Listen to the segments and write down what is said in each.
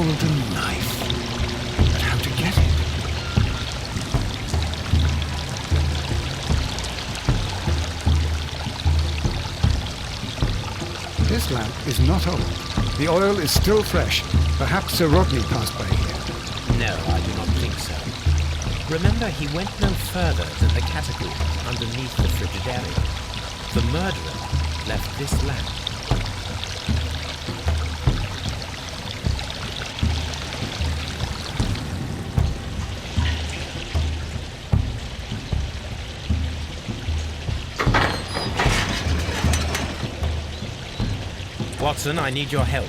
golden knife. But how to get it? This lamp is not old. The oil is still fresh. Perhaps Sir Rodney passed by here. No, I do not think so. Remember, he went no further than the catacombs underneath the Frigidarium. The murderer left this lamp. Watson, I need your help.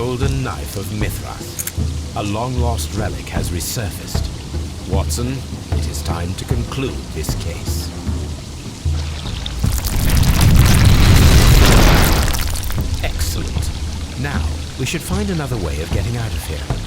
golden knife of Mithras. A long-lost relic has resurfaced. Watson, it is time to conclude this case. Excellent. Now, we should find another way of getting out of here.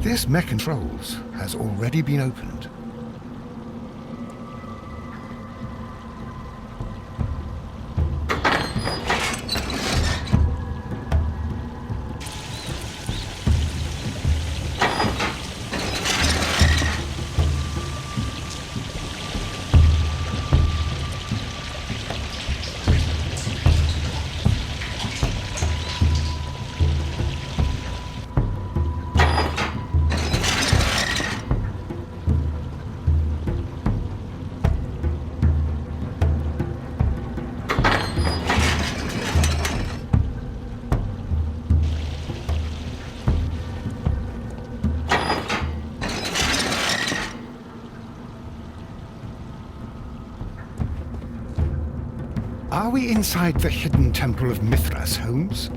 This mech controls has already been opened. Are we inside the hidden temple of Mithras, Holmes?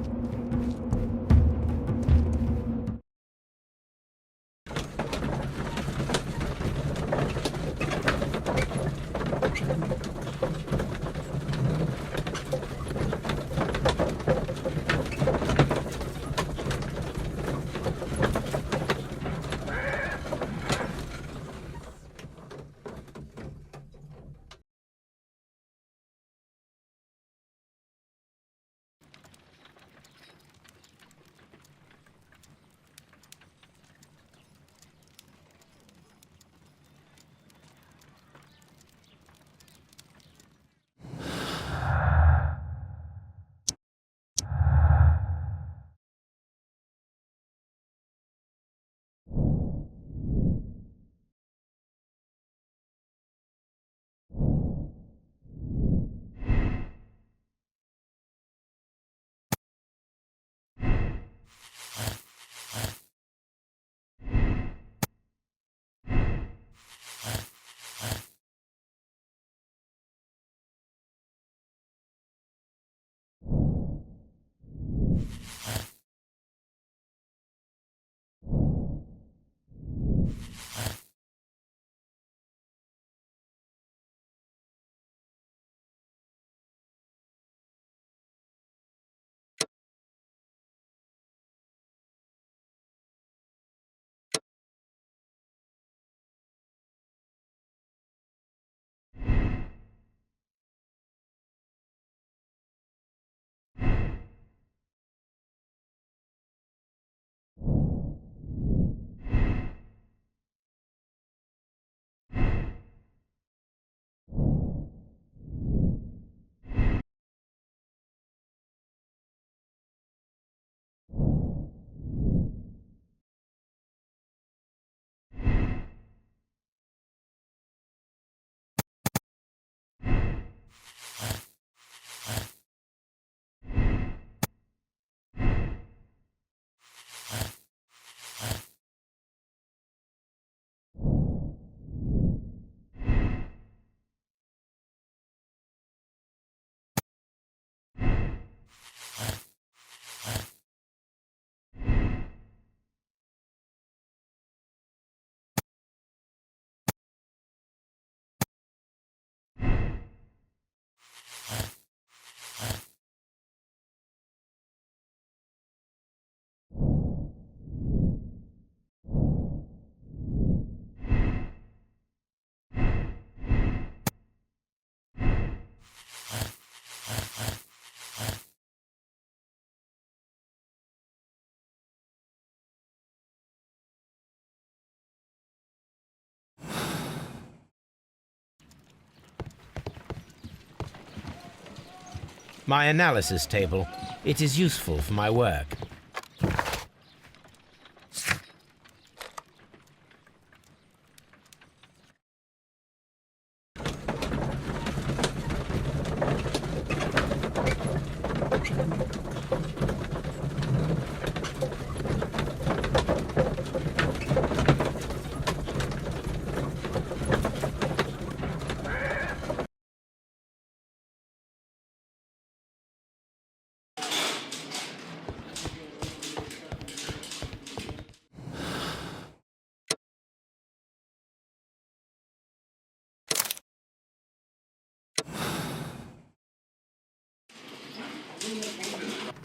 My analysis table. It is useful for my work.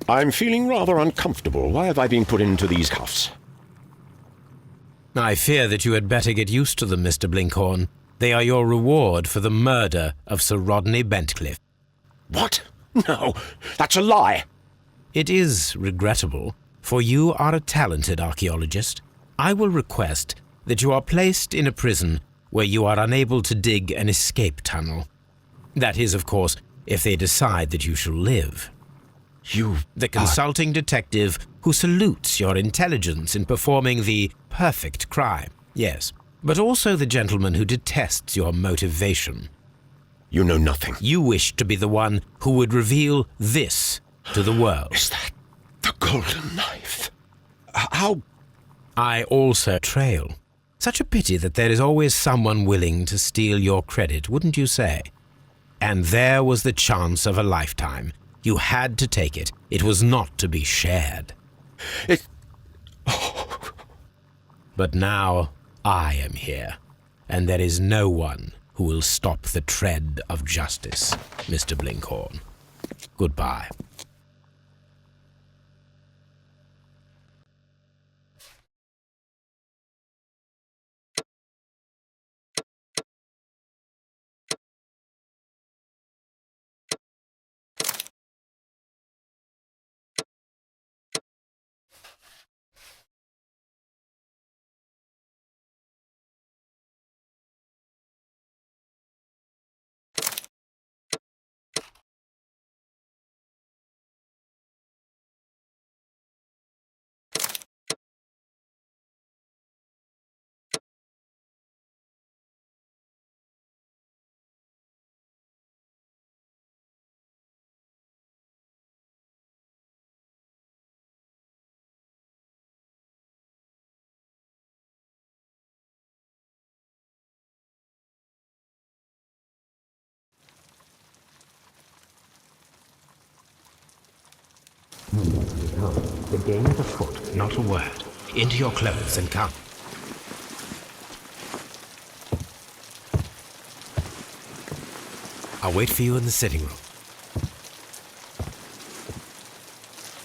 I'm feeling rather uncomfortable. Why have I been put into these cuffs? I fear that you had better get used to them, Mr. Blinkhorn. They are your reward for the murder of Sir Rodney Bentcliffe. What? No, that's a lie. It is regrettable, for you are a talented archaeologist. I will request that you are placed in a prison where you are unable to dig an escape tunnel. That is, of course, if they decide that you shall live. The consulting detective who salutes your intelligence in performing the perfect crime, yes, but also the gentleman who detests your motivation. You know nothing. You wish to be the one who would reveal this to the world. Is that the golden knife? How? I also trail. Such a pity that there is always someone willing to steal your credit, wouldn't you say? And there was the chance of a lifetime. You had to take it. It was not to be shared. But now I am here, and there is no one who will stop the tread of justice, Mr. Blinkhorn. Goodbye. The game is afoot, not a word. Into your clothes and come. I'll wait for you in the sitting room.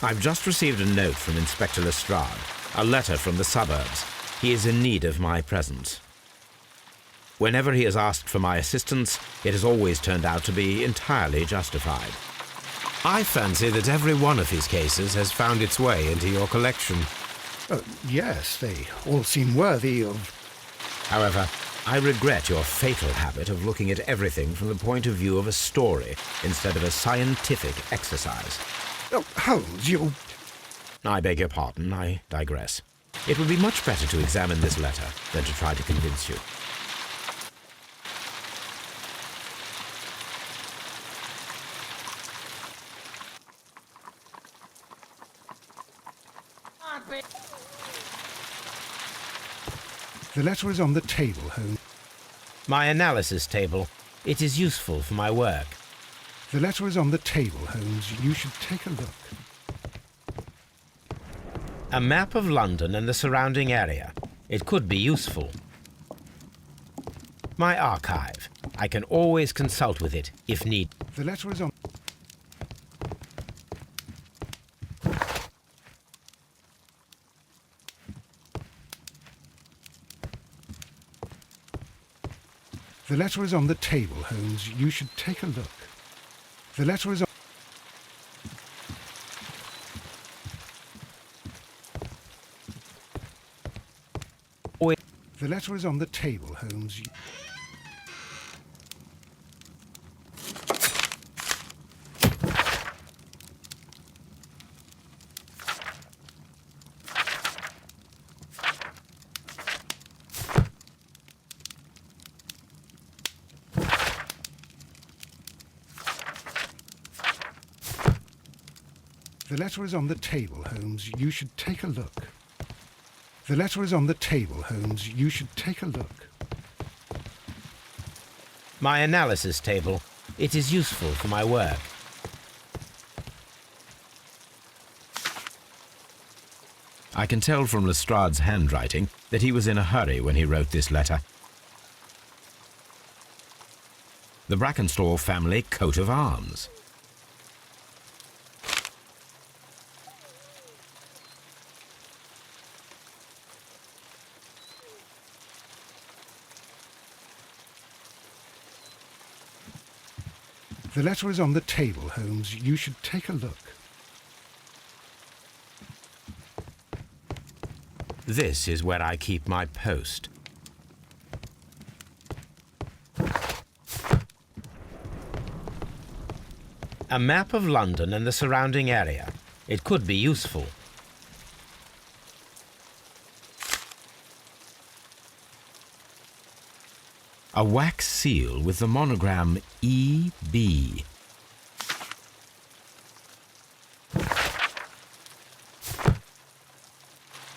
I've just received a note from Inspector Lestrade, a letter from the suburbs. He is in need of my presence. Whenever he has asked for my assistance, it has always turned out to be entirely justified. I fancy that every one of his cases has found its way into your collection. Yes, they all seem worthy of... However, I regret your fatal habit of looking at everything from the point of view of a story instead of a scientific exercise. Oh, Holmes, you... I beg your pardon, I digress. It would be much better to examine this letter than to try to convince you. The letter is on the table, Holmes. My analysis table. It is useful for my work. The letter is on the table, Holmes. You should take a look. A map of London and the surrounding area. It could be useful. My archive. I can always consult with it if need. The letter is on... The letter is on the table, Holmes. You should take a look. The letter is on... The letter is on the table, Holmes. The letter is on the table, Holmes. You should take a look. The letter is on the table, Holmes. You should take a look. My analysis table. It is useful for my work. I can tell from Lestrade's handwriting that he was in a hurry when he wrote this letter. The Brackenstall family coat of arms. The letter is on the table, Holmes. You should take a look. This is where I keep my post. A map of London and the surrounding area. It could be useful. A wax seal with the monogram E.B.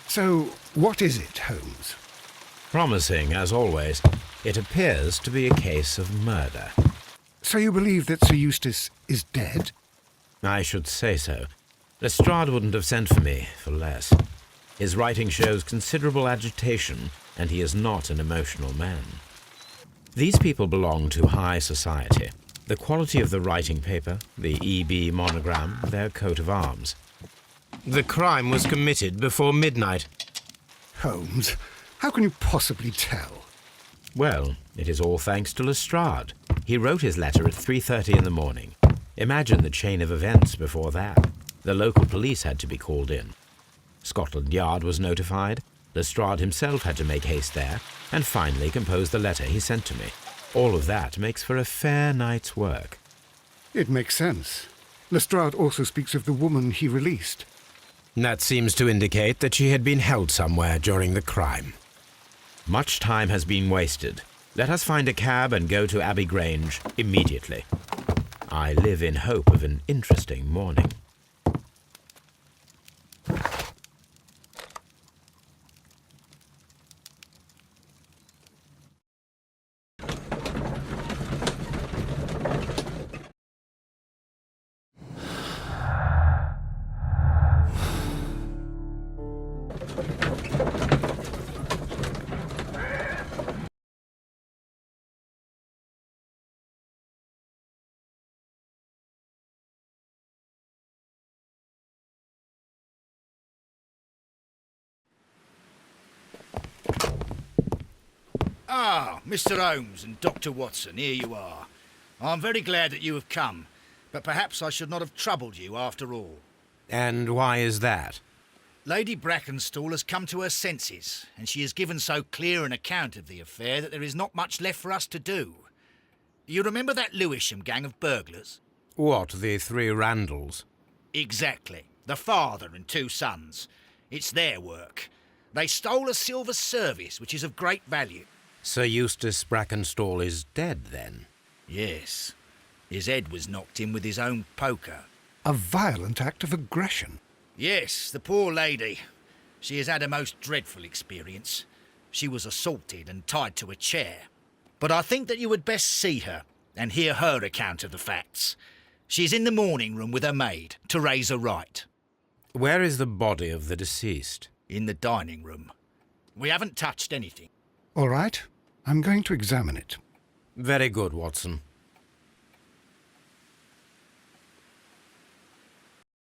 So, what is it, Holmes? Promising, as always. It appears to be a case of murder. So you believe that Sir Eustace is dead? I should say so. Lestrade wouldn't have sent for me for less. His writing shows considerable agitation, and he is not an emotional man. These people belong to high society. The quality of the writing paper, the E.B. monogram, their coat of arms. The crime was committed before midnight. Holmes, how can you possibly tell? Well, it is all thanks to Lestrade. He wrote his letter at 3:30 in the morning. Imagine the chain of events before that. The local police had to be called in. Scotland Yard was notified. Lestrade himself had to make haste there, and finally compose the letter he sent to me. All of that makes for a fair night's work. It makes sense. Lestrade also speaks of the woman he released. That seems to indicate that she had been held somewhere during the crime. Much time has been wasted. Let us find a cab and go to Abbey Grange immediately. I live in hope of an interesting morning. Ah, Mr. Holmes and Dr. Watson, here you are. I'm very glad that you have come, but perhaps I should not have troubled you after all. And why is that? Lady Brackenstall has come to her senses, and she has given so clear an account of the affair that there is not much left for us to do. You remember that Lewisham gang of burglars? What, the three Randalls? Exactly. The father and two sons. It's their work. They stole a silver service, which is of great value. Sir Eustace Brackenstall is dead, then? Yes. His head was knocked in with his own poker. A violent act of aggression. Yes, the poor lady. She has had a most dreadful experience. She was assaulted and tied to a chair. But I think that you would best see her and hear her account of the facts. She's in the morning room with her maid, Teresa Wright. Where is the body of the deceased? In the dining room. We haven't touched anything. All right, I'm going to examine it. Very good, Watson.